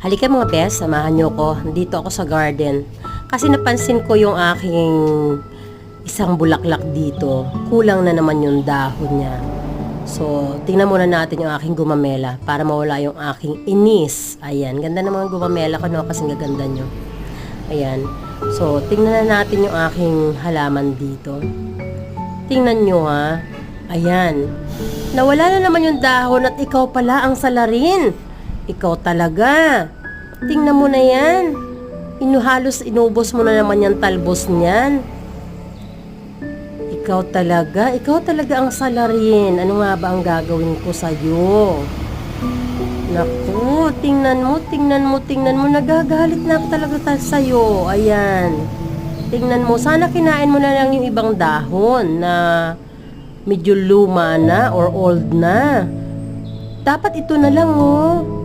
Halika mga bes, samahan niyo ko. Dito ako sa garden. Kasi napansin ko yung aking isang bulaklak dito. Kulang na naman yung dahon niya. So, tingnan muna natin yung aking gumamela para mawala yung aking inis. Ayan, ganda ng mga gumamela ko, no? Kasing gaganda nyo. Ayan. So, tingnan na natin yung aking halaman dito. Tingnan nyo ha. Ayan. Nawala na naman yung dahon at ikaw pala ang salarin. Ikaw talaga. Tingnan mo na yan. Halos inubos mo na naman yung talbos niyan. Ikaw talaga ang salarin. Ano nga ba ang gagawin ko sa'yo? Naku, tingnan mo. Nagagalit na ako talaga sa'yo. Ayan. Tingnan mo, sana kinain mo na lang yung ibang dahon na medyo luma na or old na. Dapat ito na lang, oh.